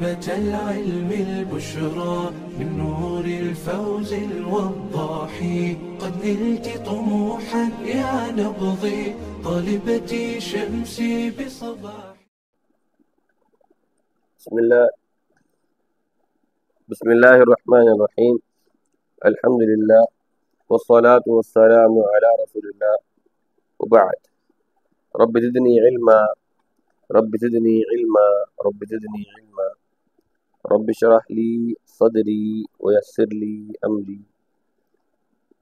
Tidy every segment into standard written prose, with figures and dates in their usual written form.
طالبة العلم البشرى من نور الفوز الوضاح قد نلت طموحا يا نبضي طالبتي شمسي بصباح. بسم الله الرحمن الرحيم. الحمد لله والصلاة والسلام على رسول الله وبعد. رب زدني علما رب زدني علما رب زدني علما رب اشرح لي صدري ويسر لي أمري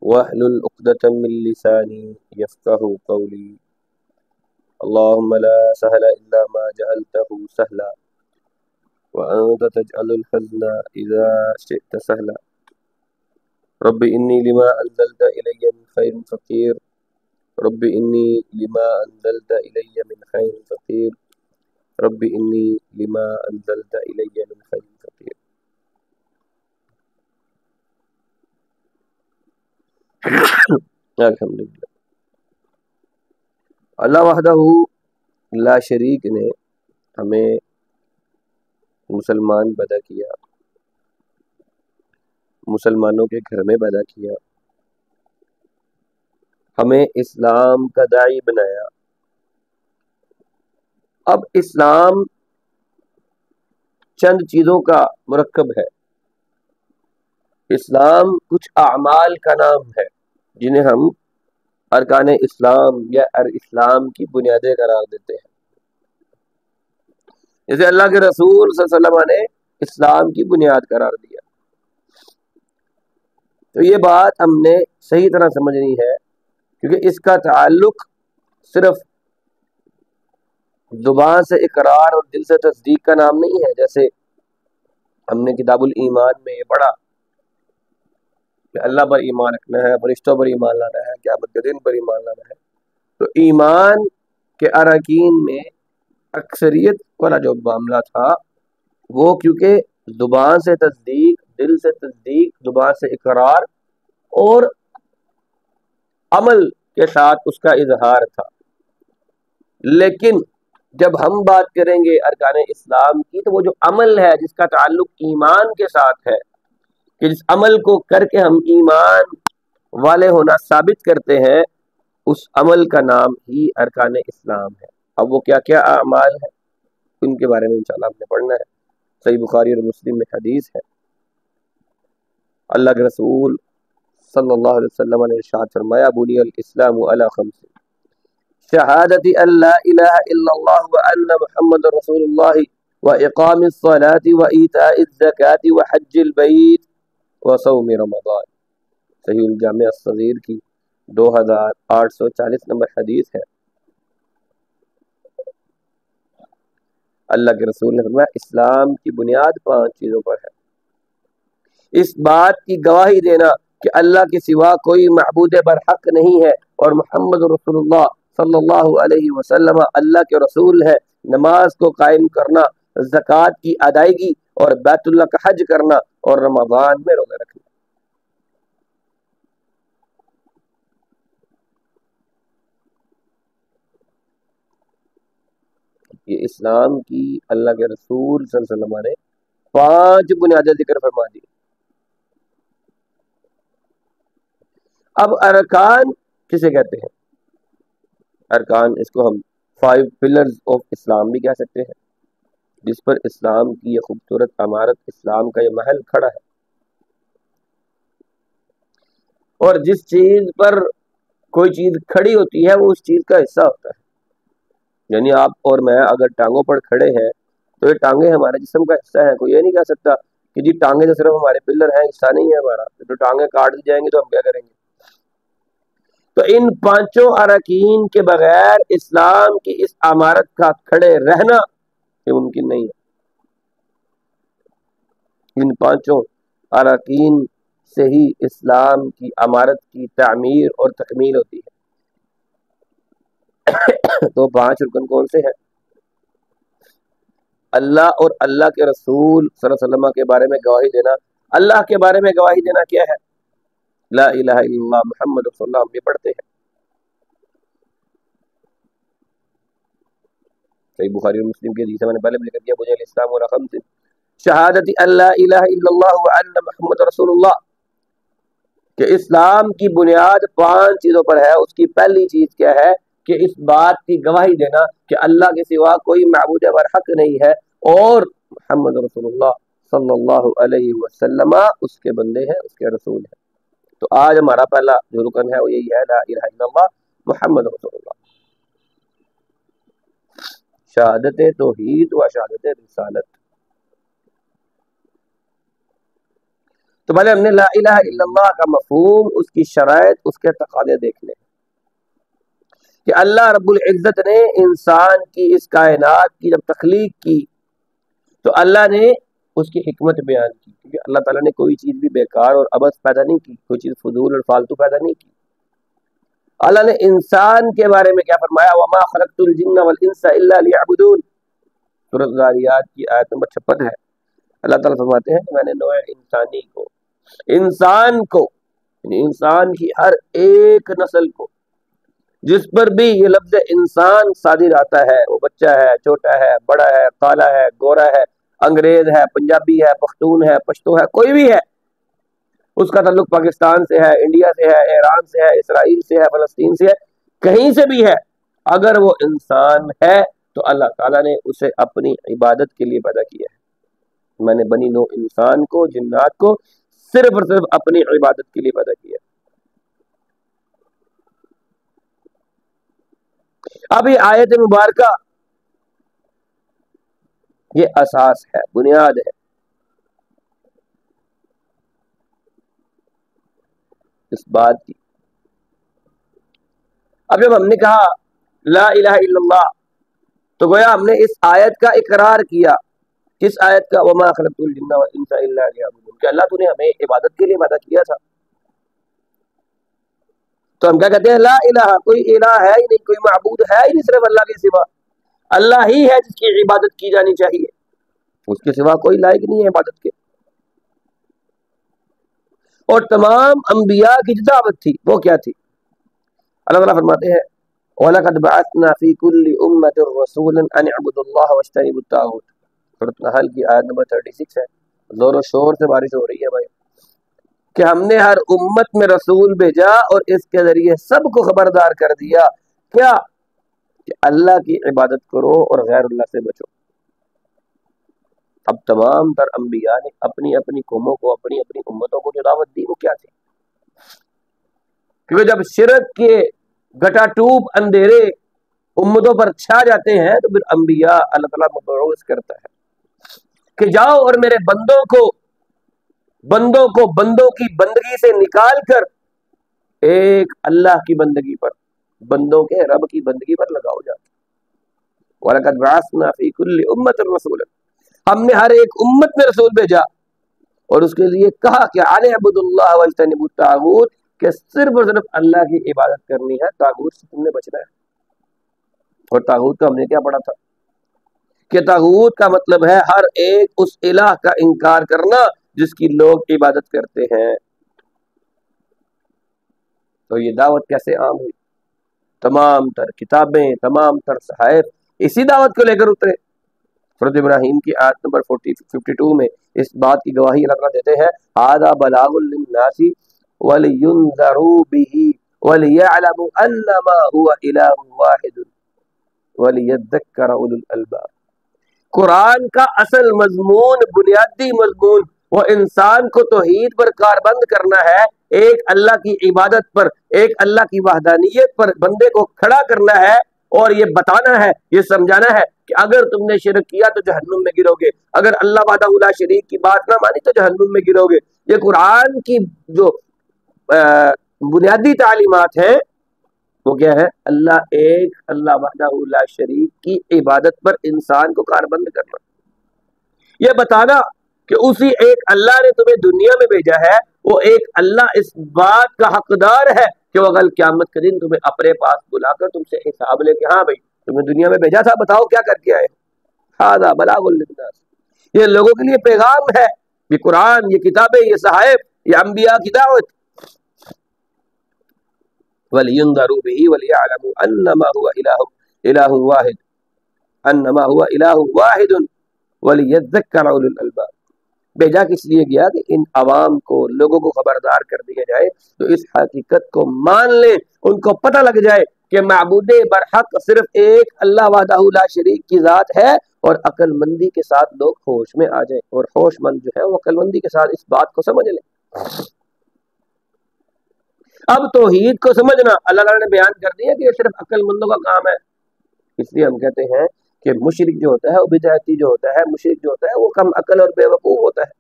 واحلل عقدة من لساني يفقه قولي. اللهم لا سهل إلا ما جعلته سهلا وأنت تجعل الحزن إذا شئت سهلا. رب إني لما أنزلت إلي من خير فقير رب إني لما أنزلت إلي من خير فقير رب إني لما أنزلت إلي من خير فقير. الحمدللہ. اللہ وحدہ لا شریک نے ہمیں مسلمان پیدا کیا، مسلمانوں کے گھر میں پیدا کیا، ہمیں اسلام کا داعی بنایا. اب اسلام چند چیزوں کا مرکب ہے. اسلام کچھ اعمال کا نام ہے جنہیں ہم ارکان اسلام یا اسلام کی بنیادیں قرار دیتے ہیں. جیسے اللہ کے رسول صلی اللہ علیہ وسلم نے اسلام کی بنیاد قرار دیا. تو یہ بات ہم نے صحیح طرح سمجھنی ہے، کیونکہ اس کا تعلق صرف زبان سے اقرار اور دل سے تصدیق کا نام نہیں ہے. جیسے ہم نے کتاب الایمان میں یہ پڑھا کہ اللہ پر ایمان رکھنا ہے، فرشتوں پر ایمان لانا ہے، قیامت کے دن پر ایمان لانا ہے. تو ایمان کے اراکین میں اکثریت والا جو معاملہ تھا وہ کیونکہ زبان سے تصدیق، دل سے تصدیق، زبان سے اقرار اور عمل کے ساتھ اس کا اظہار تھا. لیکن جب ہم بات کریں گے ارکان اسلام کی تو وہ جو عمل ہے جس کا تعلق ایمان کے ساتھ ہے، کہ جس عمل کو کر کے ہم ایمان والے ہونا ثابت کرتے ہیں، اس عمل کا نام ہی ارکان اسلام ہے. اب وہ کیا کیا اعمال ہیں ان کے بارے میں انشاءاللہ ہم نے پڑھنا ہے. صحیح بخاری اور مسلم میں حدیث ہے، اللہ کے رسول صلی اللہ علیہ وسلم نے ارشاد فرمایا بنی الاسلام علی خمس شہادت ان لا الہ الا اللہ وان محمد رسول اللہ واقام الصلاة وایتاء الزکاة وحج البیت وصوم رمضان. صحیح الجامع الصغیر کی 2840 نمبر حدیث ہے. اللہ کے رسول نے فرمایا اسلام کی بنیاد 5 چیزوں پر ہے. اس بات کی گواہی دینا کہ اللہ کے سوا کوئی معبود برحق نہیں ہے اور محمد رسول اللہ صلی اللہ علیہ وسلم اللہ کے رسول ہے. نماز کو قائم کرنا، زکوٰۃ کی ادائیگی اور بیت اللہ کا حج کرنا اور رمضان میں روزہ رکھنا. یہ اسلام کی اللہ کے رسول صلی اللہ علیہ وسلم نے 5 بنیادیں ذکر فرما دی. اب ارکان کسے کہتے ہیں؟ ارکان اس کو ہم 5 پلرز آف اسلام بھی کہہ سکتے ہیں، جس پر اسلام کی یہ خوبصورت عمارت، اسلام کا یہ محل کھڑا ہے. اور جس چیز پر کوئی چیز کھڑی ہوتی ہے وہ اس چیز کا حصہ ہوتا ہے. یعنی آپ اور میں اگر ٹانگوں پر کھڑے ہیں تو یہ ٹانگیں ہمارے جسم کا حصہ ہیں. کوئی یہ نہیں کہہ سکتا کہ جی ٹانگیں تو صرف ہمارے پلر ہیں، حصہ نہیں ہے ہمارا. تو ٹانگیں کاٹ دی جائیں گی تو ہم کیا کریں گے؟ تو ان 5 اراکین کے بغیر اسلام کی اس عمارت کا کھڑے رہنا یہ ممکن نہیں ہے. ان 5 اراکین سے ہی اسلام کی عمارت کی تعمیر اور تکمیل ہوتی ہے. تو 5 رکن کون سے ہیں؟ اللہ اور اللہ کے رسول صلی اللہ علیہ وسلم کے بارے میں گواہی دینا. اللہ کے بارے میں گواہی دینا کیا ہے؟ لا الہ الا اللہ محمد رسول اللہ ہم بھی پڑھتے ہیں. صحیح بخاری اور مسلم کی حدیث میں نے پہلے بھی ذکر کیا بنی الاسلام علی خمس شہادت اللہ الہ الا اللہ وان محمد رسول اللہ، کہ اسلام کی بنیاد 5 چیزوں پر ہے۔ اس کی پہلی چیز کیا ہے کہ اس بات کی گواہی دینا کہ اللہ کے سوا کوئی معبود برحق نہیں ہے اور محمد رسول اللہ صلی اللہ علیہ وسلم اس کے بندے ہیں، اس کے رسول ہیں۔ تو آج ہمارا پہلا جو رکن ہے وہ یہی ہے، لا الہ الا اللہ محمد رسول اللہ، شہادت توحید و شہادت رسالت۔ تو پہلے ہم نے لا الہ الا اللہ کا مفہوم، اس کی شرائط، اس کے تقاضے دیکھنے کہ اللہ رب العزت نے انسان کی اس کائنات کی جب تخلیق کی تو اللہ نے اس کی حکمت بیان کی، کیونکہ اللہ تعالیٰ نے کوئی چیز بھی بیکار اور عبث پیدا نہیں کی، کوئی چیز فضول اور فالتو پیدا نہیں کی۔ اللہ نے انسان کے بارے میں کیا فرمایا، وما خلقت الجن والانس الا لیعبدون، سورۃ ذاریات کی آیت نمبر 56 ہے۔ اللہ تعالیٰ فرماتے ہیں کہ میں نے نوع انسانی کو، انسان کو، یعنی انسان کی ہر ایک نسل کو، جس پر بھی یہ لفظ انسان صادر آتا ہے، وہ بچہ ہے، چھوٹا ہے، بڑا ہے، کالا ہے، گورا ہے، انگریز ہے، پنجابی ہے، پختون ہے، پشتو ہے، کوئی بھی ہے، اس کا تعلق پاکستان سے ہے، انڈیا سے ہے، ایران سے ہے، اسرائیل سے ہے، فلسطین سے ہے، کہیں سے بھی ہے، اگر وہ انسان ہے تو اللہ تعالیٰ نے اسے اپنی عبادت کے لیے پیدا کیا ہے۔ میں نے بنی نوع انسان کو، جنات کو صرف اور صرف اپنی عبادت کے لیے پیدا کیا۔ اب یہ آیت مبارکہ یہ اساس ہے، بنیاد ہے اس بات کی۔ اب جب ہم نے کہا لا الہ الا اللہ تو گویا ہم نے اس آیت کا اقرار کیا، کس آیت کا، وما خلقت الجن والانس الا لیعبدون، کہ اللہ تو نے ہمیں عبادت کے لیے پیدا کیا تھا۔ تو ہم کیا کہتے ہیں، لا الہ، کوئی الہ ہے ہی نہیں، کوئی معبود ہے ہی نہیں صرف اللہ کے سوا، اللہ ہی ہے جس کی عبادت کی جانی چاہیے، اس کے سوا کوئی لائق نہیں ہے عبادت کے۔ اور تمام انبیاء کی جو دعوت تھی وہ کیا تھی؟ اللہ تعالیٰ فرماتے ہیں وَلَقَدْ بَعَثْنَا فِي كُلِّ أُمَّةٍ رَسُولًا أَنِ اعْبُدُوا اللَّهَ وَاجْتَنِبُوا الطَّاغُوتَ، سورۃ نحل کی آیت نمبر 36 ہے۔ زور و شور سے بارش ہو رہی ہے بھائی، کہ ہم نے ہر امت میں رسول بھیجا اور اس کے ذریعے سب کو خبردار کر دیا کیا، کہ اللہ کی عبادت کرو اور غیر اللہ سے بچو۔ اب تمام تر انبیاء نے اپنی اپنی قوموں کو، اپنی اپنی امتوں کو جو دعوت دی وہ کیا تھی؟ کیونکہ جب شرک کے گٹا ٹوپ اندھیرے امتوں پر چھا جاتے ہیں تو پھر انبیاء اللہ تعالیٰ مبعوث کرتا ہے کہ جاؤ اور میرے بندوں کو بندوں کی بندگی سے نکال کر ایک اللہ کی بندگی پر، بندوں کے رب کی بندگی پر لگاؤ جا کے۔ وَلَقَدْ بَعَثْنَا فِي كُلِّ أُمَّةٍ رَسُولًا، ہم نے ہر ایک امت میں رسول بھیجا اور اس کے لیے کہا کہ أَنِ اعْبُدُوا اللَّهَ وَاجْتَنِبُوا الطَّاغُوتَ، کہ صرف اور صرف اللہ کی عبادت کرنی ہے، طاغوت سے تم نے بچنا ہے۔ اور طاغوت کا ہم نے کیا پڑھا تھا کہ طاغوت کا مطلب ہے ہر ایک اس الہ کا انکار کرنا جس کی لوگ عبادت کرتے ہیں۔ تو یہ دعوت کیسے عام ہوئی؟ تمام تر کتابیں، تمام تر صحائف اسی دعوت کو لے کر اترے۔ سورۃ ابراہیم کی آیت نمبر 52 میں اس بات کی گواہی اللہ تعالیٰ دیتے ہیں، ھذا بلاغ للناس ولینذروا به وليعلموا انما هو اله واحد وليذكر اولو الالباب۔ قرآن کا اصل مضمون، بنیادی مضمون، وہ انسان کو توحید پر کاربند کرنا ہے، ایک اللہ کی عبادت پر، ایک اللہ کی وحدانیت پر بندے کو کھڑا کرنا ہے اور یہ بتانا ہے، یہ سمجھانا ہے کہ اگر تم نے شرک کیا تو جہنم میں گرو گے، اگر اللہ وحدہ لا شریک کی بات نہ مانی تو جہنم میں گرو گے۔ یہ قرآن کی جو بنیادی تعلیمات ہیں وہ کیا ہے؟ اللہ ایک، اللہ وحدہ لا شریک کی عبادت پر انسان کو کاربند کرنا، یہ بتانا کہ اسی ایک اللہ نے تمہیں دنیا میں بھیجا ہے، وہ ایک اللہ اس بات کا حقدار ہے کہ وہ کل قیامت کے دن تمہیں اپنے پاس بلا کر تم سے حساب لے کے، ہاں بھائی تمہیں دنیا میں بھیجا تھا، بتاؤ کیا کر کے آئے۔ ھذا بلاغ للناس، یہ لوگوں کے لیے پیغام ہے، یہ قرآن، یہ کتابیں، یہ صحائف، یہ انبیاء کی دعوت۔ وَلِيُنذَرُوا بِهِ وَلِيَعْلَمُوا أَنَّمَا هُوَ إِلَٰهٌ وَاحِدٌ وَلِيَذَّكَّرَ أُولُو الْأَلْبَابِ، بھیجا کس لیے گیا کہ ان عوام کو، لوگوں کو خبردار کر دیا جائے تو اس حقیقت کو مان لیں، ان کو پتہ لگ جائے کہ معبود برحق صرف ایک اللہ وحدہ لا شریک کی ذات ہے، اور عقل مندی کے ساتھ لوگ ہوش میں آ جائیں، اور ہوش مند جو ہے وہ عقل مندی کے ساتھ اس بات کو سمجھ لیں۔ اب توحید کو سمجھنا اللہ تعالیٰ نے بیان کر دیا کہ یہ صرف عقل مندوں کا کام ہے، اس لیے ہم کہتے ہیں کہ مشرک جو ہوتا ہے، وہ بدعتی جو ہوتا ہے، مشرک جو ہوتا ہے وہ کم عقل اور بے وقوف ہوتا ہے۔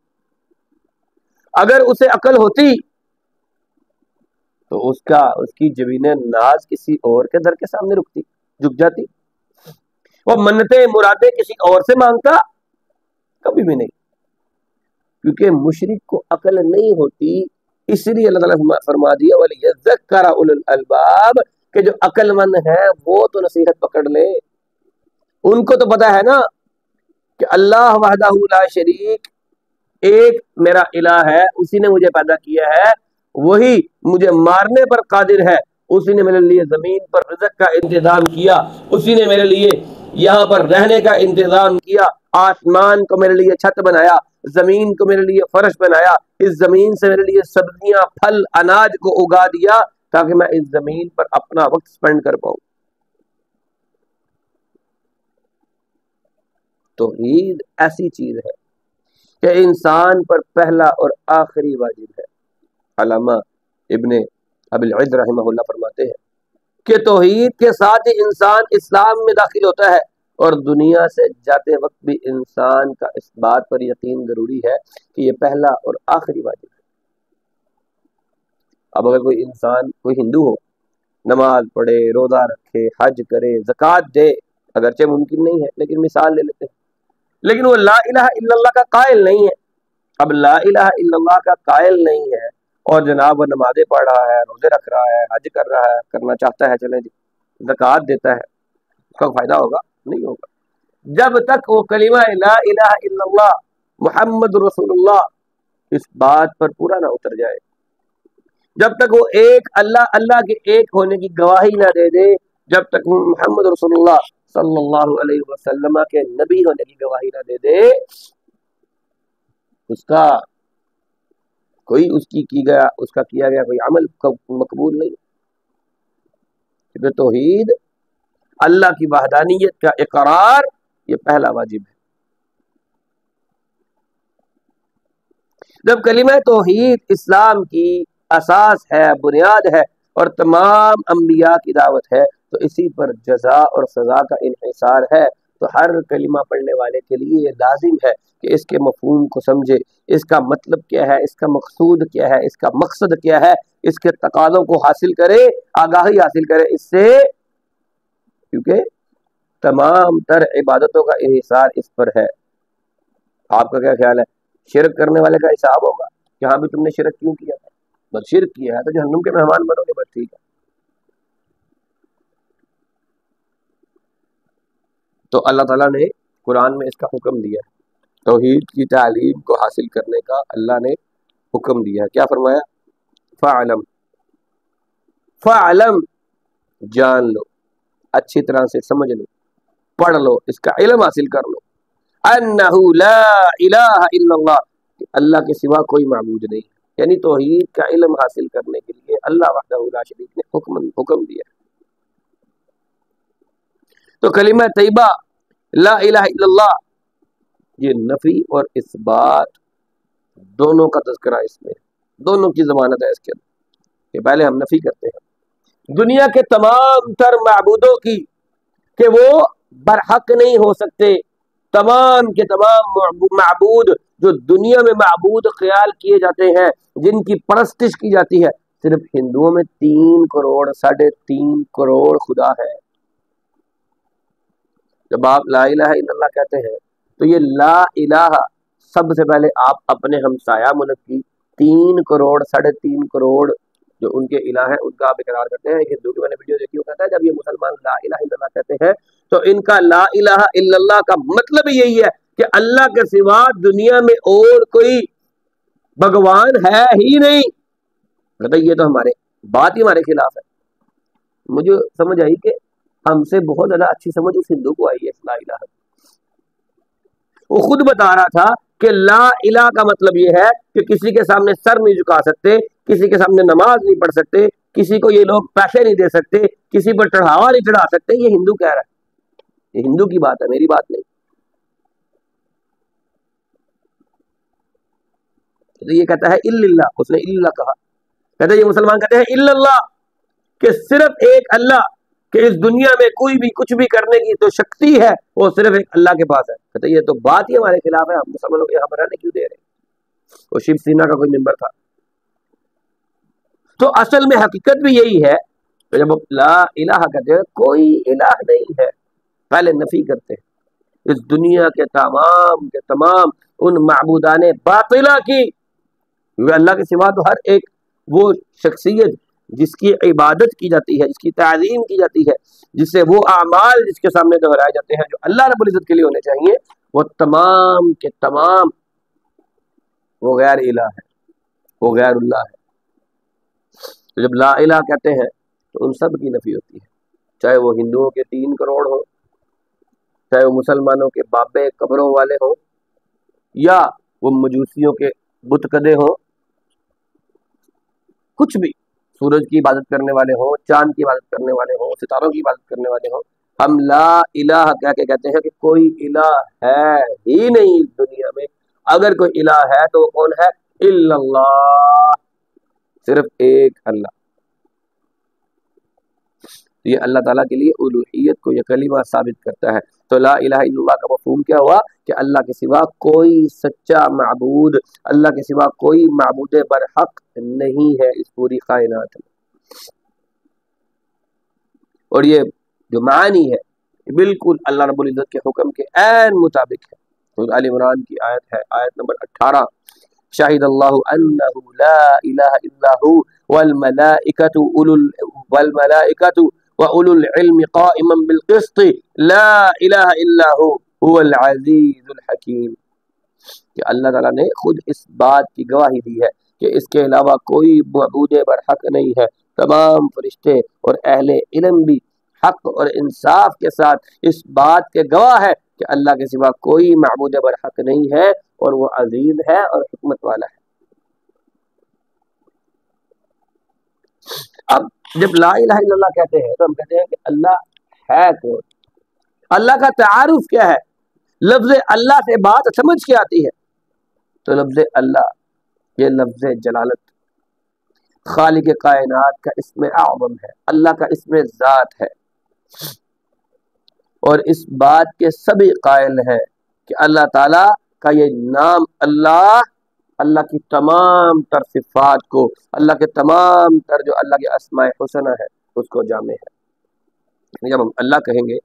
اگر اسے عقل ہوتی تو اس کی جبین ناز کسی اور کے در کے سامنے رکتی، جھک جاتی، وہ منتیں مرادیں کسی اور سے مانگتا؟ کبھی بھی نہیں، کیونکہ مشرک کو عقل نہیں ہوتی، اس لیے اللہ تعالیٰ نے فرما دیا وَلِيَذَّكَّرَ أُولُو الْأَلْبَابِ کہ جو عقل مند ہے وہ تو نصیحت پکڑ لے، ان کو تو پتا ہے نا کہ اللہ وحدہ لا شریک ایک میرا الہ ہے، اسی نے مجھے پیدا کیا ہے، وہی مجھے مارنے پر قادر ہے، اسی نے میرے لیے زمین پر رزق کا انتظام کیا، اسی نے میرے لیے یہاں پر رہنے کا انتظام کیا، آسمان کو میرے لیے چھت بنایا، زمین کو میرے لیے فرش بنایا، اس زمین سے میرے لیے سبزیاں پھل اناج کو اگا دیا تاکہ میں اس زمین پر اپنا وقت سپینڈ کر پاؤں۔ توحید ایسی چیز ہے کہ انسان پر پہلا اور آخری واجب ہے۔ علامہ ابن ابی العز رحمہ اللہ فرماتے ہیں کہ توحید کے ساتھ ہی انسان اسلام میں داخل ہوتا ہے، اور دنیا سے جاتے وقت بھی انسان کا اس بات پر یقین ضروری ہے کہ یہ پہلا اور آخری واجب ہے۔ اب اگر کوئی انسان، کوئی ہندو ہو، نماز پڑھے، روزہ رکھے، حج کرے، زکوٰۃ دے، اگرچہ ممکن نہیں ہے لیکن مثال لے لیتے ہیں، لیکن وہ لا الہ الا اللہ کا قائل نہیں ہے۔ اب لا الہ الا اللہ کا قائل نہیں ہے اور جناب وہ نمازیں پڑھ رہا ہے، روزے رکھ رہا ہے، حج کر رہا ہے، کرنا چاہتا ہے، چلیں جی زکوٰۃ دیتا ہے، اس کا فائدہ ہوگا؟ نہیں ہوگا، جب تک وہ کلمہ لا الہ الا اللہ محمد رسول اللہ اس بات پر پورا نہ اتر جائے، جب تک وہ ایک اللہ کے ایک ہونے کی گواہی نہ دے دے، جب تک وہ محمد رسول اللہ صلی اللہ علیہ وسلم کے نبی ہونے کی گواہی نہ دے دے، اس کا کیا گیا کوئی عمل مقبول نہیں۔ کیونکہ توحید، اللہ کی وحدانیت کا اقرار، یہ پہلا واجب ہے۔ جب کلمہ توحید اسلام کی اساس ہے، بنیاد ہے، اور تمام انبیاء کی دعوت ہے، تو اسی پر جزا اور سزا کا انحصار ہے۔ تو ہر کلمہ پڑھنے والے کے لیے یہ لازم ہے کہ اس کے مفہوم کو سمجھے، اس کا مطلب کیا ہے، اس کا مقصود کیا ہے، اس کا مقصد کیا ہے، اس کے تقاضوں کو حاصل کرے، آگاہی حاصل کرے اس سے، کیونکہ تمام تر عبادتوں کا انحصار اس پر ہے۔ آپ کا کیا خیال ہے؟ شرک کرنے والے کا حساب ہوگا کہ ہاں بھی تم نے شرک کیوں کیا تھا؟ بس شرک کیا ہے تو جہنم کے مہمان بنو گے، بس ٹھیک ہے۔ تو اللہ تعالیٰ نے قرآن میں اس کا حکم دیا ہے، توحید کی تعلیم کو حاصل کرنے کا اللہ نے حکم دیا ہے۔ کیا فرمایا؟ فَعْلَمْ جان لو، اچھی طرح سے سمجھ لو، پڑھ لو، اس کا علم حاصل کر لو، اَنَّهُ لَا إِلَٰهَ إِلَّا اللَّهُ کہ اللہ کے سوا کوئی معبود نہیں، یعنی توحید کا علم حاصل کرنے کے لیے اللہ وحدہ لا شریک نے حکم دیا ہے۔ تو کلمہ طیبہ لا الہ الا اللہ، یہ نفی اور اثبات دونوں کا تذکرہ اس میں، دونوں کی ضمانت ہے اس کے اندر، کہ پہلے ہم نفی کرتے ہیں دنیا کے تمام تر معبودوں کی کہ وہ برحق نہیں ہو سکتے۔ تمام کے تمام معبود جو دنیا میں معبود خیال کیے جاتے ہیں، جن کی پرستش کی جاتی ہے، صرف ہندوؤں میں 3 کروڑ 3.5 کروڑ خدا ہے۔ جب آپ لا الہ الا اللہ کہتے ہیں تو یہ لا الہ، سب سے پہلے آپ اپنے ہمسایہ ملک کی 3 کروڑ 3.5 کروڑ جو ان کے الہ ہیں ان کا آپ اقرار کرتے ہیں۔ ایک ہندو کی میں نے ویڈیو دیکھی، وہ کہتا ہے جب یہ مسلمان لا الہ الا اللہ کہتے ہیں تو ان کا لا الہ الا اللہ کا مطلب یہی ہے کہ اللہ کے سوا دنیا میں اور کوئی بھگوان ہے ہی نہیں۔ کہتا یہ تو بات ہی ہمارے خلاف ہے۔ مجھے سمجھ آئی کہ ہم سے بہت زیادہ اچھی سمجھ اس ہندو کو آئی ہے لا الہ۔ وہ خود بتا رہا تھا کہ لا الہ کا مطلب یہ ہے کہ کسی کے سامنے سر نہیں جھکا سکتے، کسی کے سامنے نماز نہیں پڑھ سکتے، کسی کو یہ لوگ پیسے نہیں دے سکتے، کسی پر چڑھاوا نہیں چڑھا سکتے. یہ ہندو کہہ رہا ہے، یہ ہندو کی بات ہے، میری بات نہیں. تو یہ کہتا ہے الا اللہ، اس نے الا کہا. کہتے ہیں یہ مسلمان کہتے ہیں الا اللہ، کہ صرف ایک اللہ، کہ اس دنیا میں کوئی بھی کچھ بھی کرنے کی جو شکتی ہے وہ صرف ایک اللہ کے پاس ہے. کہتے ہیں یہ تو بات ہی ہمارے خلاف ہے، ہم مسلمانوں کو یہاں پر رہنے کیوں دے رہے ہیں؟ وہ شیو سینا کا کوئی ممبر تھا. تو اصل میں حقیقت بھی یہی ہے کہ جب لا الہ کہتے ہیں کوئی الہ نہیں ہے، پہلے نفی کرتے ہیں اس دنیا کے تمام ان معبودان باطلہ کی. کیونکہ اللہ کے سوا تو ہر ایک وہ شخصیت جس کی عبادت کی جاتی ہے، جس کی تعظیم کی جاتی ہے، جس سے وہ اعمال جس کے سامنے دہرائے جاتے ہیں جو اللہ رب العزت کے لیے ہونے چاہیے، وہ تمام کے تمام وہ غیر الہ ہے، وہ غیر اللہ ہے. تو جب لا الہ کہتے ہیں تو ان سب کی نفی ہوتی ہے، چاہے وہ ہندوؤں کے 3 کروڑ ہو، چاہے وہ مسلمانوں کے بابے قبروں والے ہوں، یا وہ مجوسیوں کے بت کدے ہوں، کچھ بھی، سورج کی عبادت کرنے والے ہوں، چاند کی عبادت کرنے والے ہوں، ستاروں کی عبادت کرنے والے ہوں، ہم لا الہ کہہ کے کہتے ہیں کہ کوئی الہ ہے ہی نہیں اس دنیا میں. اگر کوئی الہ ہے تو وہ کون ہے؟ الا اللہ، صرف ایک اللہ. یہ اللہ تعالیٰ کے لیے الوہیت کو یہ کلمہ ثابت کرتا ہے. تو لا الہ الا اللہ کا مفہوم کیا ہوا؟ کہ اللہ کے سوا کوئی سچا معبود، اللہ کے سوا کوئی معبود برحق نہیں ہے اس پوری کائنات میں. اور یہ جو معنی ہے بالکل اللہ رب العزت کے حکم کے عین مطابق ہے. سورۃ آل عمران کی آیت ہے، آیت نمبر 18، شاہد اللہ انہ لا الہ الا ہو والملائکۃ وَأُولُو الْعِلْمِ قَائِمًا بِالْقِسْطِ لَا إِلَهَ إِلَّا هُوَ الْعَزِيزُ الْحَكِيمُ. کہ اللہ تعالیٰ نے خود اس بات کی گواہی دی ہے کہ اس کے علاوہ کوئی معبود برحق نہیں ہے. تمام فرشتے اور اہل علم بھی حق اور انصاف کے ساتھ اس بات کے گواہ ہے کہ اللہ کے سوا کوئی معبود برحق نہیں ہے، اور وہ عزیز ہے اور حکمت والا ہے. اب جب لا الہ الا اللہ کہتے ہیں تو ہم کہتے ہیں کہ اللہ ہے کون؟ اللہ کا تعارف کیا ہے؟ لفظ اللہ سے بات سمجھ کے آتی ہے. تو لفظ اللہ یہ لفظ جلالت، خالق کائنات کا اسم اعظم ہے، اللہ کا اسم ذات ہے. اور اس بات کے سبھی قائل ہیں کہ اللہ تعالیٰ کا یہ نام اللہ کی تمام تر صفات کو، اللہ کے تمام تر جو اللہ کے اسماء حسنہ ہے اس کو جامع ہے. جب ہم اللہ کہیں گے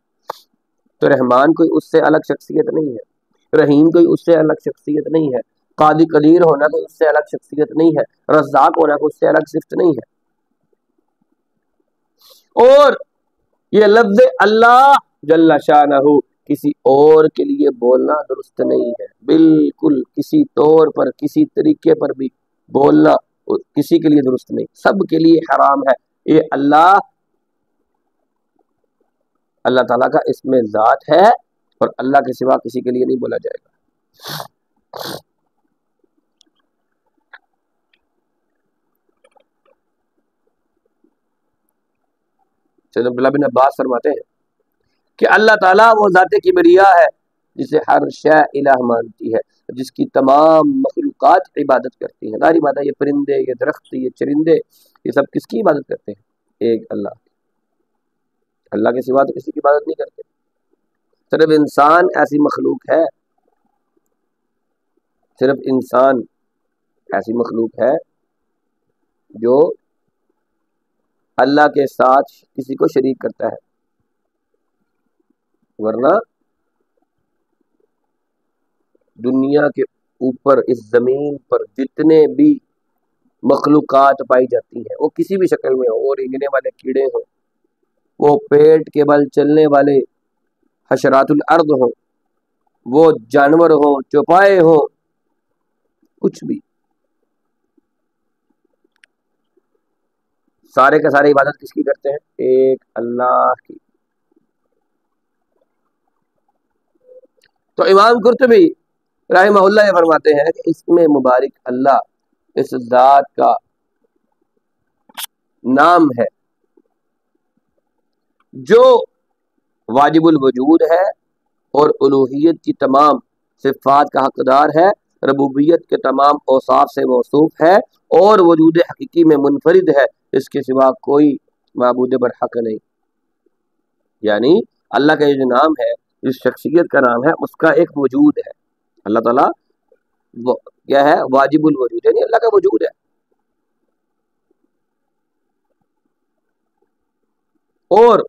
تو رحمان کوئی اس سے الگ شخصیت نہیں ہے، رحیم کوئی اس سے الگ شخصیت نہیں ہے، قادر قدیر ہونا کوئی اس سے الگ شخصیت نہیں ہے، رزاق ہونا کوئی اس سے الگ صفت نہیں ہے. اور یہ لفظ اللہ جل شانہ کسی اور کے لیے بولنا درست نہیں ہے، بالکل کسی طور پر کسی طریقے پر بھی بولنا کسی کے لیے درست نہیں، سب کے لیے حرام ہے. یہ اللہ تعالیٰ کا اسم ذات ہے اور اللہ کے سوا کسی کے لیے نہیں بولا جائے گا. سیدنا عبداللہ بن عباس فرماتے ہیں کہ اللہ تعالیٰ وہ ذات کبریا ہے جسے ہر شے الہ مانتی ہے، جس کی تمام مخلوقات عبادت کرتی ہیں. ظاہری بات ہے یہ پرندے، یہ درخت، یہ چرندے، یہ سب کس کی عبادت کرتے ہیں؟ ایک اللہ. اللہ کے سوا تو کسی کی عبادت نہیں کرتے. صرف انسان ایسی مخلوق ہے، صرف انسان ایسی مخلوق ہے جو اللہ کے ساتھ کسی کو شریک کرتا ہے، ورنہ دنیا کے اوپر اس زمین پر جتنے بھی مخلوقات پائی جاتی ہیں وہ کسی بھی شکل میں ہو، وہ رینگنے والے کیڑے ہوں، وہ پیٹ کے بل چلنے والے حشرات الارض ہوں، وہ جانور ہوں، چوپائے ہوں، کچھ بھی، سارے کا سارے عبادت کس کی کرتے ہیں؟ ایک اللہ کی. تو امام قرطبی رحمہ اللہ یہ فرماتے ہیں کہ اس میں مبارک اللہ اس ذات کا نام ہے جو واجب الوجود ہے اور الوہیت کی تمام صفات کا حقدار ہے، ربوبیت کے تمام اوصاف سے موصوف ہے اور وجود حقیقی میں منفرد ہے، اس کے سوا کوئی معبود برحق نہیں۔ یعنی اللہ کا یہ جو نام ہے، جس شخصیت کا نام ہے، اس کا ایک وجود ہے۔ اللہ تعالیٰ کیا ہے؟ واجب الوجود، یعنی اللہ کا وجود ہے۔ اور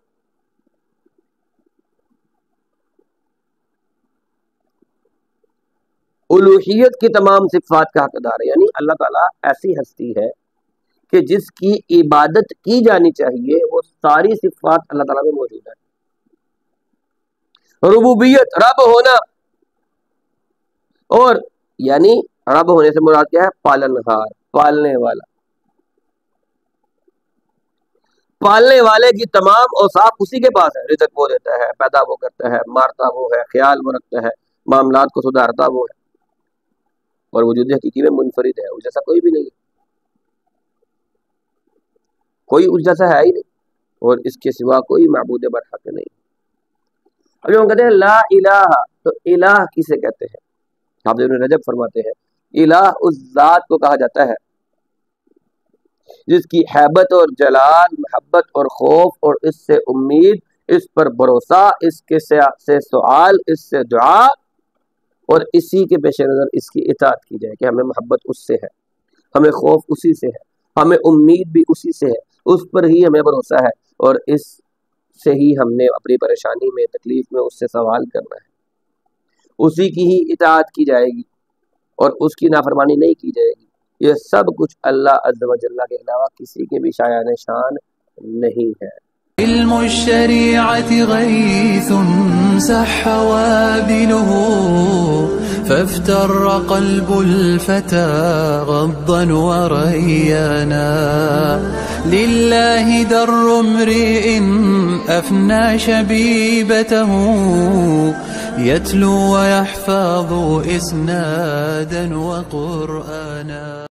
الوہیت کی تمام صفات کا حقدار ہے، یعنی اللہ تعالیٰ ایسی ہستی ہے کہ جس کی عبادت کی جانی چاہیے وہ ساری صفات اللہ تعالیٰ میں موجود ہے۔ ربوبیت، رب ہونا، اور یعنی رب ہونے سے مراد کیا ہے؟ پالنہار، پالنے والا۔ پالنے والے کی تمام اوصاف اسی کے پاس ہے، رزق وہ دیتا ہے، پیدا وہ کرتا ہے، مارتا وہ ہے، خیال وہ رکھتا ہے، معاملات کو سدھارتا وہ ہے، اور وجود حقیقی میں منفرد ہے، اس جیسا کوئی بھی نہیں، کوئی اس جیسا ہے ہی نہیں، اور اس کے سوا کوئی معبود برحق نہیں۔ اب ہم کہتے ہیں لا الہ، تو الہ کسے کہتے ہیں؟ حافظ ابن رجب فرماتے ہیں الہ اس ذات کو کہا جاتا ہے جس کی ہیبت اور جلال، محبت اور خوف، اور اس سے امید، اس پر بھروسہ، اس کے سے سوال، اس سے دعا، اور اسی کے پیش نظر اس کی اطاعت کی جائے کہ ہمیں محبت اس سے ہے، ہمیں خوف اسی سے ہے، ہمیں امید بھی اسی سے ہے، اس پر ہی ہمیں بھروسہ ہے، اور اس سے ہی ہم نے اپنی پریشانی میں، تکلیف میں اس سے سوال کرنا ہے، اسی کی ہی اطاعت کی جائے گی اور اس کی نافرمانی نہیں کی جائے گی۔ یہ سب کچھ اللہ عز و جل کے علاوہ کسی کے بھی شایان شان نہیں ہے۔ علم الشریعت غیث سح وابله فافتر قلب الفتى غضا وريانا لله در امرئ أفنى شبيبته يتلو ويحفظ إسنادا وقرآنا